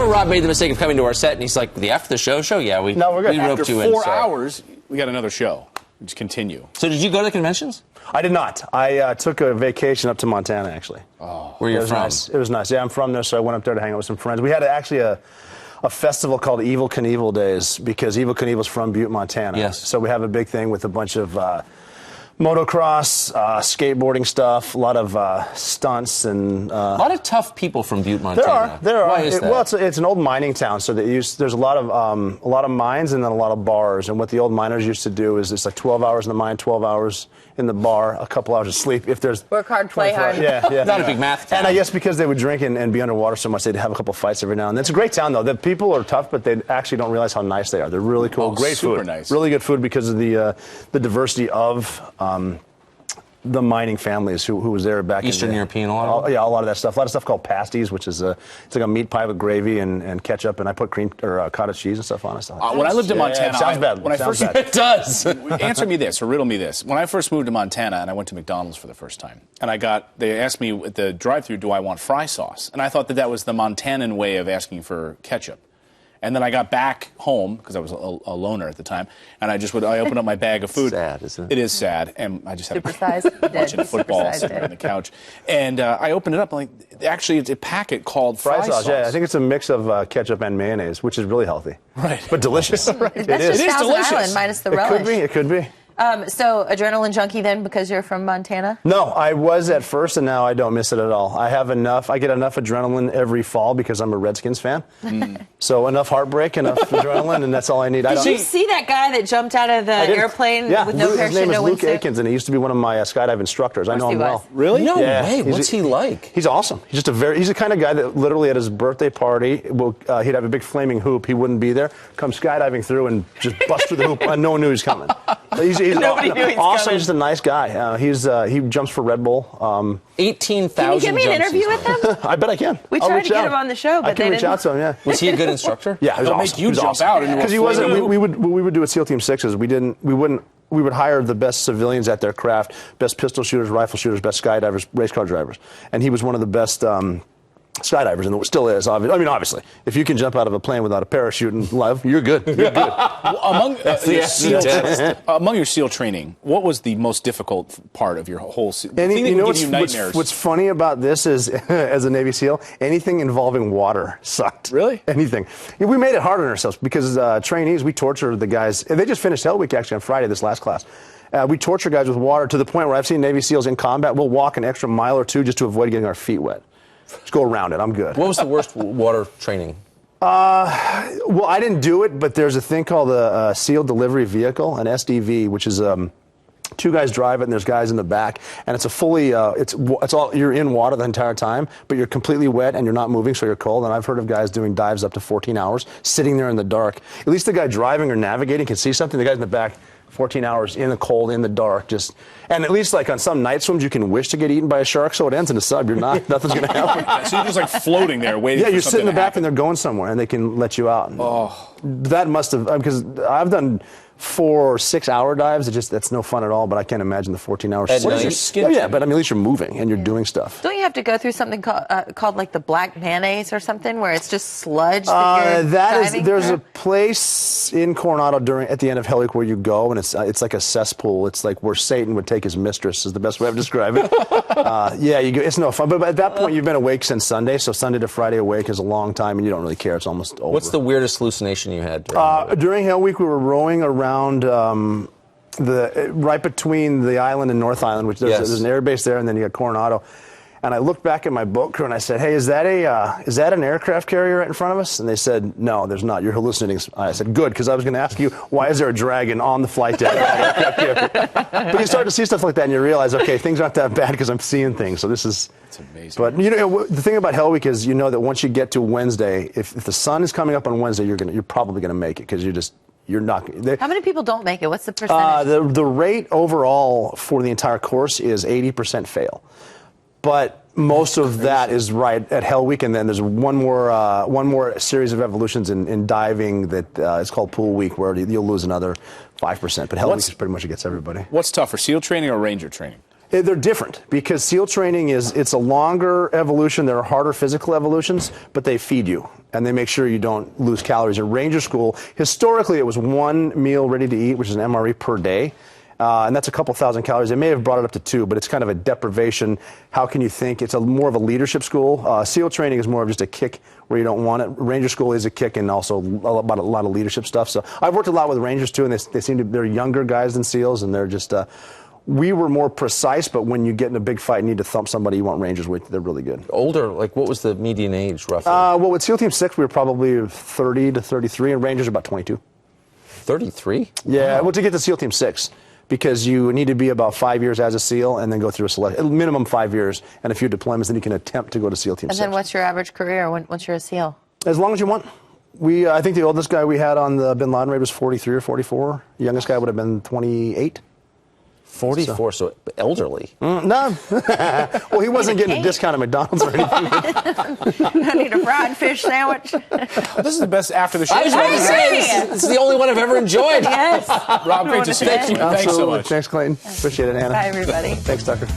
know Rob made the mistake of coming to our set, and he's like, after the show? Yeah, we're good. We roped you in. After 4 hours, we got another show. We just continue. So did you go to the conventions? I did not. I took a vacation up to Montana, actually. Oh, where you're from? Nice. It was nice. Yeah, I'm from there, so I went up there to hang out with some friends. We had actually a festival called Evil Knievel Days, because Evil Knievel's from Butte, Montana. Yes. So we have a big thing with a bunch of motocross, skateboarding stuff, a lot of stunts, and a lot of tough people from Butte, Montana. There are. Why is that? Well, it's an old mining town, so there's a lot of mines and then a lot of bars. And what the old miners used to do is it's like 12 hours in the mine, 12 hours in the bar, a couple hours of sleep. If there's work hard, play hard. Yeah. Not a big math town. And I guess because they would drink and be underwater so much, they'd have a couple fights every now and then. It's a great town, though. The people are tough, but they actually don't realize how nice they are. They're really cool. Great super food. Nice. Really good food because of the diversity of the mining families who was there back Eastern in European, a lot of yeah, a lot of that stuff. A lot of stuff called pasties, which is it's like a meat pie with gravy and ketchup, and I put cream or cottage cheese and stuff on it. When I lived in Montana, sounds bad. When I first it does. Answer me this or riddle me this. When I first moved to Montana and I went to McDonald's for the first time, and they asked me at the drive-thru, do I want fry sauce? And I thought that was the Montanan way of asking for ketchup. And then I got back home, because I was a loner at the time, and I opened up my bag of food. Sad, isn't it? It is sad. And I just had watching football, sitting on the couch. And I opened it up, and actually it's a packet called fry sauce. Yeah, I think it's a mix of ketchup and mayonnaise, which is really healthy. Right. But delicious. Right. It That's is. just It is Thousand delicious. Island minus the relish. It could be. So adrenaline junkie then because you're from Montana? No, I was at first, and now I don't miss it at all. I get enough adrenaline every fall because I'm a Redskins fan. So enough heartbreak, enough adrenaline, and that's all I need. Did you see that guy that jumped out of the airplane with no parachute, his name is no Luke windsuit? Akins, and he used to be one of my skydiving instructors. I know him well. Really? No Yeah, way. What's he like? He's awesome. He's just he's the kind of guy that literally at his birthday party, he'd have a big flaming hoop. He wouldn't be there. Come skydiving through and just bust through the hoop, and no one knew he was coming. He's Nobody knew he was awesome. coming. Just a nice guy. He jumps for Red Bull. 18,000. Can you give me an interview with him? I bet I can. We I'll tried reach to get out. him on the show, but I can they reach didn't. out to him. Yeah. Was he a good instructor? Yeah, he was They'll awesome. make you jump out into because he wasn't. We would do at SEAL Team 6s. We would hire the best civilians at their craft, best pistol shooters, rifle shooters, best skydivers, race car drivers, and he was one of the best skydivers, and it still is. Obviously, if you can jump out of a plane without a parachute and live, you're good. You're good. Among your SEAL training, what was the most difficult part of your whole SEAL? What's funny about this is, as a Navy SEAL, anything involving water sucked. Really? Anything. We made it hard on ourselves because trainees, we torture the guys. They just finished Hell Week actually on Friday, this last class. We torture guys with water to the point where I've seen Navy SEALs in combat. We'll walk an extra mile or two just to avoid getting our feet wet. Just go around it. I'm good. What was the worst water training? Well, I didn't do it, but there's a thing called a SEAL delivery vehicle, an SDV, which is two guys drive it, and there's guys in the back, and it's a fully it's all you're in water the entire time, but you're completely wet and you're not moving, so you're cold. And I've heard of guys doing dives up to 14 hours, sitting there in the dark. At least the guy driving or navigating can see something. The guys in the back, 14 hours in the cold, in the dark, and at least like on some night swims, you can wish to get eaten by a shark, so it ends in a sub. You're not, nothing's going to happen. So you're just like floating there, waiting. Yeah, for you're sitting in the back happen. and they're going somewhere, and they can let you out. Oh, that must have because I've done 4 or 6 hour dives. That's no fun at all. But I can't imagine the 14 hours. What is your skin? Yeah, but I mean, at least you're moving and you're doing stuff. Don't you have to go through something called like the black mayonnaise or something, where it's just sludge that you're diving there's through? a place in Coronado at the end of Hell Week where you go, and it's like a cesspool. It's like where Satan would take his mistress, is the best way to describe it. Yeah, you go, it's no fun. But at that point, you've been awake since Sunday, so Sunday to Friday awake is a long time, and you don't really care. It's almost over. What's the weirdest hallucination you had? During Hell Week, we were rowing around right between the island and North Island, which there's an air base there, and then you got Coronado. And I looked back at my boat crew and I said, "Hey, is that an aircraft carrier right in front of us?" And they said, "No, there's not. You're hallucinating." I said, "Good," because I was going to ask you, why is there a dragon on the flight deck? But you start to see stuff like that, and you realize, okay, things aren't that bad because I'm seeing things. So this is. It's amazing. But the thing about Hell Week is, that once you get to Wednesday, if the sun is coming up on Wednesday, you're probably going to make it because you're not. How many people don't make it? What's the percentage? The rate overall for the entire course is 80% fail. But most of that is right at Hell Week, and then there's one more series of evolutions in diving that is called Pool Week, where you'll lose another 5%. But Hell Week is pretty much it gets everybody. What's tougher, SEAL training or Ranger training? They're different because SEAL training it's a longer evolution. There are harder physical evolutions, but they feed you and they make sure you don't lose calories. In Ranger School, historically, it was 1 meal ready to eat, which is an MRE per day. And that's a couple thousand calories. They may have brought it up to 2, but it's kind of a deprivation. How can you think? It's more of a leadership school. SEAL training is more of just a kick where you don't want it. Ranger School is a kick and also about a lot of leadership stuff. So I've worked a lot with Rangers too, and they're younger guys than SEALs, and they're just. We were more precise, but when you get in a big fight and need to thump somebody, you want Rangers with. They're really good. Older, like what was the median age roughly? Well, with SEAL Team 6, we were probably 30 to 33, and Rangers are about 22. 33? Yeah, Wow. well, to get to SEAL Team 6. Because you need to be about 5 years as a SEAL and then go through a select, minimum 5 years and a few deployments, then you can attempt to go to SEAL Team 6. And then what's your average career once you're a SEAL? As long as you want. I think the oldest guy we had on the Bin Laden raid was 43 or 44. The youngest guy would have been 28. 44, so elderly. No. Well, he wasn't getting a discount at McDonald's or anything. I need a fried fish sandwich. This is the best after the show. I was about to say, this is the only one I've ever enjoyed. Yes. Rob, great to see you. Thanks so Absolutely. much. Thanks, Clayton. Appreciate it, Hannah. Bye, everybody. Thanks, Tucker.